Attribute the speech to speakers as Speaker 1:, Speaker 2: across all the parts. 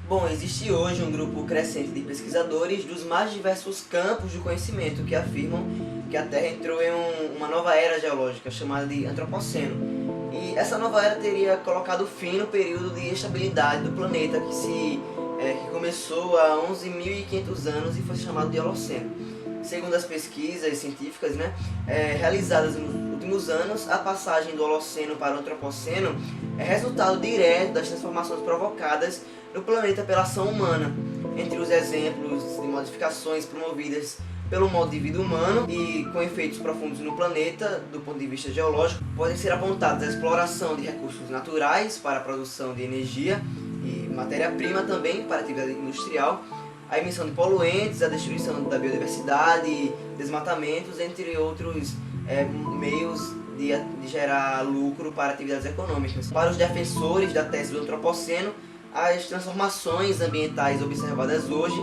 Speaker 1: Bom, existe hoje um grupo crescente de pesquisadores dos mais diversos campos do conhecimento que afirmam que a Terra entrou em uma nova era geológica chamada de Antropoceno. E essa nova era teria colocado fim no período de estabilidade do planeta que começou há 11.500 anos e foi chamado de Holoceno. Segundo as pesquisas científicas realizadas nos últimos anos, a passagem do Holoceno para o Antropoceno é resultado direto das transformações provocadas no planeta pela ação humana. Entre os exemplos de modificações promovidas pelo modo de vida humano e com efeitos profundos no planeta, do ponto de vista geológico, podem ser apontados a exploração de recursos naturais para a produção de energia e matéria-prima também para a atividade industrial, a emissão de poluentes, a destruição da biodiversidade, desmatamentos, entre outros meios de gerar lucro para atividades econômicas. Para os defensores da tese do Antropoceno, as transformações ambientais observadas hoje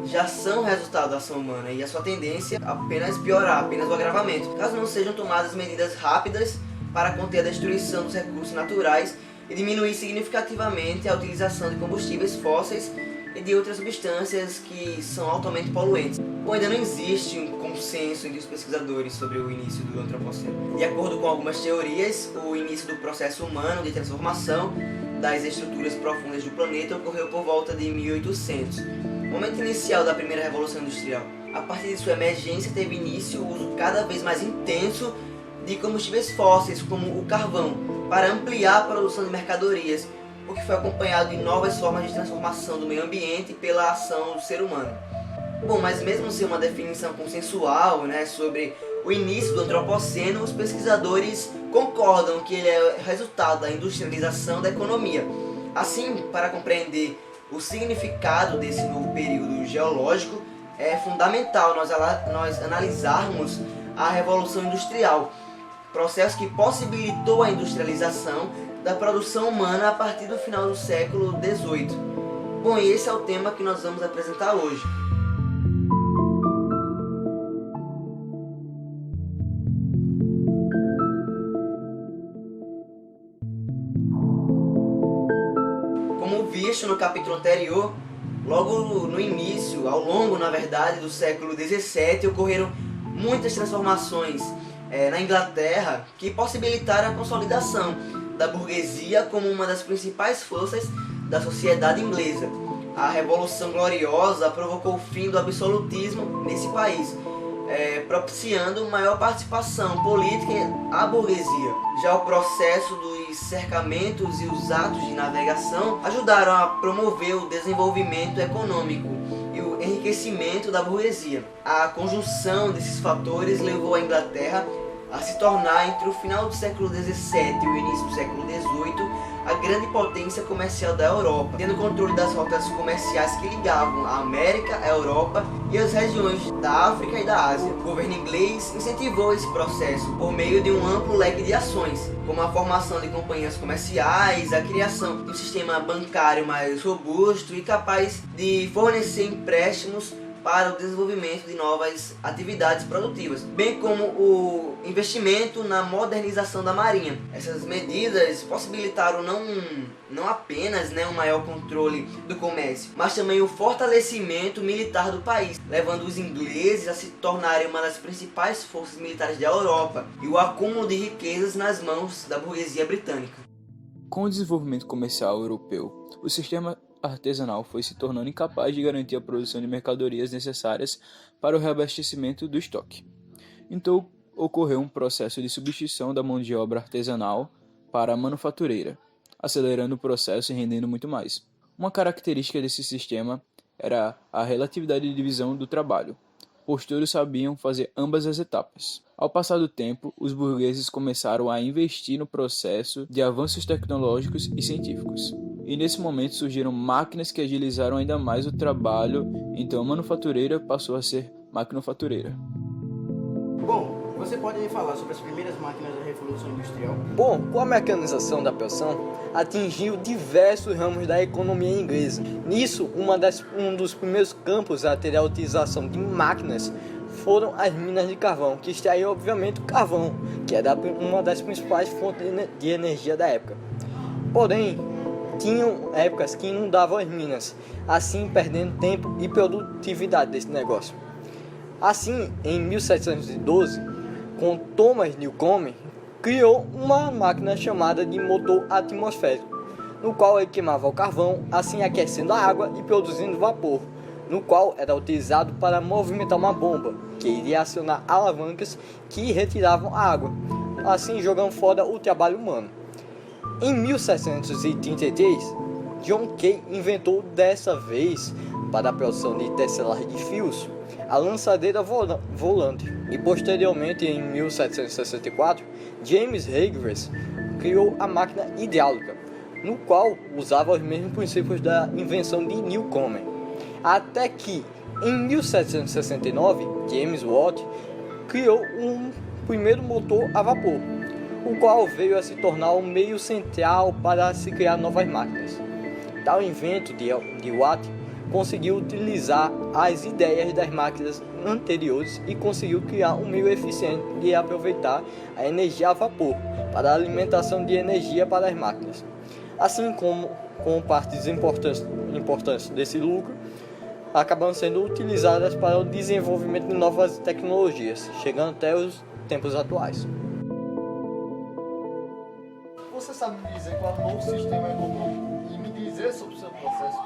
Speaker 1: já são resultado da ação humana e a sua tendência é apenas piorar, apenas o agravamento, caso não sejam tomadas medidas rápidas para conter a destruição dos recursos naturais e diminuir significativamente a utilização de combustíveis fósseis e de outras substâncias que são altamente poluentes. Bom, ainda não existe um consenso entre os pesquisadores sobre o início do Antropoceno. De acordo com algumas teorias, o início do processo humano de transformação das estruturas profundas do planeta ocorreu por volta de 1800, momento inicial da primeira revolução industrial. A partir de sua emergência teve início o uso cada vez mais intenso de combustíveis fósseis, como o carvão, para ampliar a produção de mercadorias, o que foi acompanhado de novas formas de transformação do meio ambiente pela ação do ser humano. Bom, mas mesmo sem uma definição consensual sobre o início do Antropoceno, os pesquisadores concordam que ele é resultado da industrialização da economia. Assim, para compreender o significado desse novo período geológico, é fundamental nós analisarmos a Revolução Industrial, processo que possibilitou a industrialização da produção humana a partir do final do século XVIII. Bom, e esse é o tema que nós vamos apresentar hoje. Como visto no capítulo anterior, logo no início, ao longo, na verdade, do século XVII, ocorreram muitas transformações na Inglaterra que possibilitaram a consolidação da burguesia como uma das principais forças da sociedade inglesa. A Revolução Gloriosa provocou o fim do absolutismo nesse país, propiciando maior participação política à burguesia. Já o processo dos cercamentos e os atos de navegação ajudaram a promover o desenvolvimento econômico e o enriquecimento da burguesia. A conjunção desses fatores levou a Inglaterra a se tornar, entre o final do século XVII e o início do século XVIII, a grande potência comercial da Europa, tendo controle das rotas comerciais que ligavam a América, a Europa e as regiões da África e da Ásia. O governo inglês incentivou esse processo por meio de um amplo leque de ações, como a formação de companhias comerciais, a criação de um sistema bancário mais robusto e capaz de fornecer empréstimos para o desenvolvimento de novas atividades produtivas, bem como o investimento na modernização da marinha. Essas medidas possibilitaram não apenas um maior controle do comércio, mas também o fortalecimento militar do país, levando os ingleses a se tornarem uma das principais forças militares da Europa e o acúmulo de riquezas nas mãos da burguesia britânica.
Speaker 2: Com o desenvolvimento comercial europeu, o sistema artesanal foi se tornando incapaz de garantir a produção de mercadorias necessárias para o reabastecimento do estoque. Então, ocorreu um processo de substituição da mão de obra artesanal para a manufatureira, acelerando o processo e rendendo muito mais. Uma característica desse sistema era a relatividade de divisão do trabalho, pois todos sabiam fazer ambas as etapas. Ao passar do tempo, os burgueses começaram a investir no processo de avanços tecnológicos e científicos. E nesse momento surgiram máquinas que agilizaram ainda mais o trabalho, então a manufatureira passou a ser maquinofatureira.
Speaker 3: Bom, você pode falar sobre as primeiras máquinas da Revolução Industrial?
Speaker 4: Bom, com a mecanização da produção, atingiu diversos ramos da economia inglesa. Nisso, um dos primeiros campos a ter a utilização de máquinas foram as minas de carvão, que extraíam obviamente o carvão, que era uma das principais fontes de energia da época. Porém, tinham épocas que inundavam as minas, assim perdendo tempo e produtividade desse negócio. Assim, em 1712, com Thomas Newcomen, criou uma máquina chamada de motor atmosférico, no qual ele queimava o carvão, assim aquecendo a água e produzindo vapor, no qual era utilizado para movimentar uma bomba, que iria acionar alavancas que retiravam a água, assim jogando fora o trabalho humano. Em 1733, John Kay inventou dessa vez, para a produção de tecelagem de fios, a lançadeira volante. E posteriormente, em 1764, James Hargreaves criou a máquina hidráulica, no qual usava os mesmos princípios da invenção de Newcomen. Até que, em 1769, James Watt criou um primeiro motor a vapor, o qual veio a se tornar o meio central para se criar novas máquinas. Tal invento de Watt conseguiu utilizar as ideias das máquinas anteriores e conseguiu criar um meio eficiente de aproveitar a energia a vapor para a alimentação de energia para as máquinas. Assim como com partes importantes desse lucro, acabam sendo utilizadas para o desenvolvimento de novas tecnologias, chegando até os tempos atuais.
Speaker 5: Você sabe me dizer qual é o novo sistema econômico e me dizer sobre o seu processo?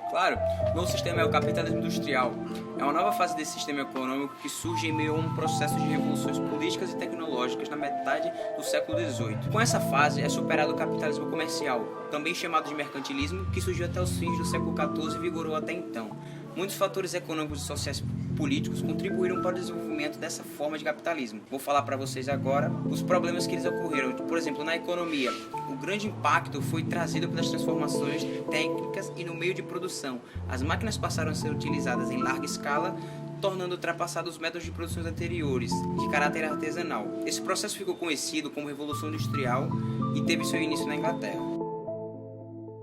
Speaker 6: Claro, o novo sistema é o capitalismo industrial. É uma nova fase desse sistema econômico que surge em meio a um processo de revoluções políticas e tecnológicas na metade do século XVIII. Com essa fase é superado o capitalismo comercial, também chamado de mercantilismo, que surgiu até os fins do século XIV e vigorou até então. Muitos fatores econômicos e sociais políticos contribuíram para o desenvolvimento dessa forma de capitalismo. Vou falar para vocês agora os problemas que eles ocorreram. Por exemplo, na economia, o grande impacto foi trazido pelas transformações técnicas e no meio de produção. As máquinas passaram a ser utilizadas em larga escala, tornando ultrapassados os métodos de produção anteriores, de caráter artesanal. Esse processo ficou conhecido como Revolução Industrial e teve seu início na Inglaterra.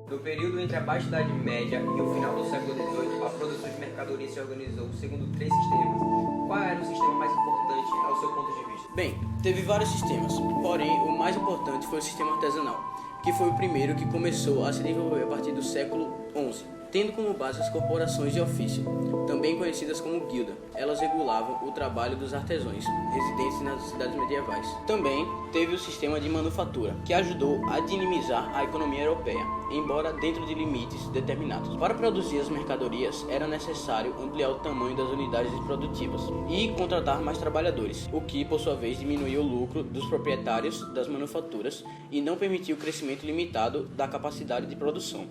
Speaker 6: No período entre a Baixa Idade Média e o final do século XVIII, a produção de mercadorias se organizou segundo 3 sistemas. Qual era o sistema mais importante ao seu ponto de vista?
Speaker 3: Bem, teve vários sistemas, porém o mais importante foi o sistema artesanal, que foi o primeiro que começou a se desenvolver a partir do século XI, tendo como base as corporações de ofício, também conhecidas como guilda. Elas regulavam o trabalho dos artesãos, residentes nas cidades medievais. Também teve o sistema de manufatura, que ajudou a dinamizar a economia europeia, embora dentro de limites determinados. Para produzir as mercadorias, era necessário ampliar o tamanho das unidades produtivas e contratar mais trabalhadores, o que, por sua vez, diminuiu o lucro dos proprietários das manufaturas e não permitiu o crescimento limitado da capacidade de produção.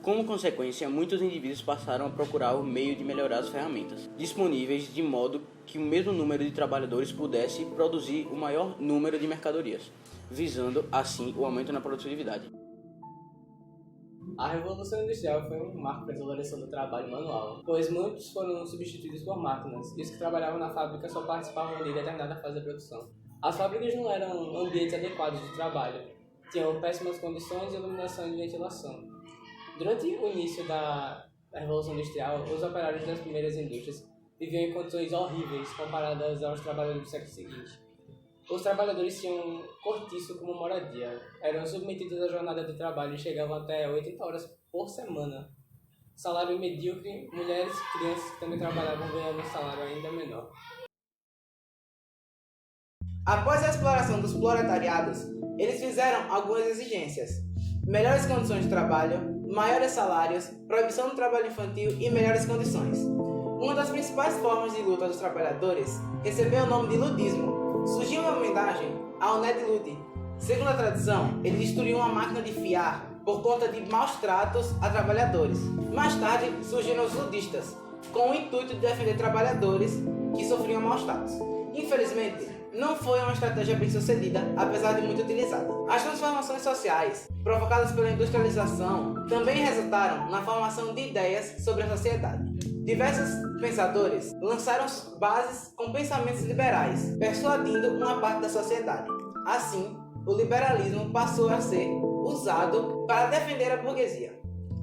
Speaker 3: Como consequência, muitos indivíduos passaram a procurar o meio de melhorar as ferramentas disponíveis de modo que o mesmo número de trabalhadores pudesse produzir o maior número de mercadorias, visando assim o aumento na produtividade.
Speaker 7: A Revolução Industrial foi um marco para a valorização do trabalho manual, pois muitos foram substituídos por máquinas e os que trabalhavam na fábrica só participavam de determinada fase da produção. As fábricas não eram ambientes adequados de trabalho, tinham péssimas condições de iluminação e ventilação. Durante o início da Revolução Industrial, os operários das primeiras indústrias viviam em condições horríveis comparadas aos trabalhadores do século seguinte. Os trabalhadores tinham cortiço como moradia, eram submetidos à jornada de trabalho e chegavam até 80 horas por semana. Salário medíocre, mulheres e crianças que também trabalhavam ganhavam um salário ainda menor.
Speaker 8: Após a exploração dos proletariados, eles fizeram algumas exigências: melhores condições de trabalho, maiores salários, proibição do trabalho infantil e melhores condições. Uma das principais formas de luta dos trabalhadores recebeu o nome de ludismo. Surgiu uma homenagem ao Ned Lud. Segundo a tradição, ele destruiu uma máquina de fiar por conta de maus tratos a trabalhadores. Mais tarde, surgiram os ludistas, com o intuito de defender trabalhadores que sofriam maus tratos. Infelizmente, não foi uma estratégia bem sucedida, apesar de muito utilizada. As transformações sociais, provocadas pela industrialização, também resultaram na formação de ideias sobre a sociedade. Diversos pensadores lançaram bases com pensamentos liberais, persuadindo uma parte da sociedade. Assim, o liberalismo passou a ser usado para defender a burguesia.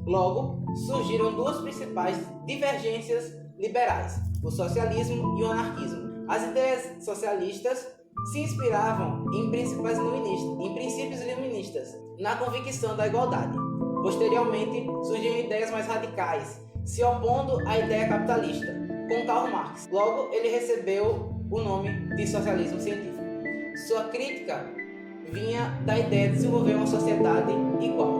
Speaker 8: Logo, surgiram duas principais divergências liberais: o socialismo e o anarquismo. As ideias socialistas se inspiravam em princípios iluministas, na convicção da igualdade. Posteriormente, surgiram ideias mais radicais, se opondo à ideia capitalista, com Karl Marx. Logo, ele recebeu o nome de socialismo científico. Sua crítica vinha da ideia de desenvolver uma sociedade igual.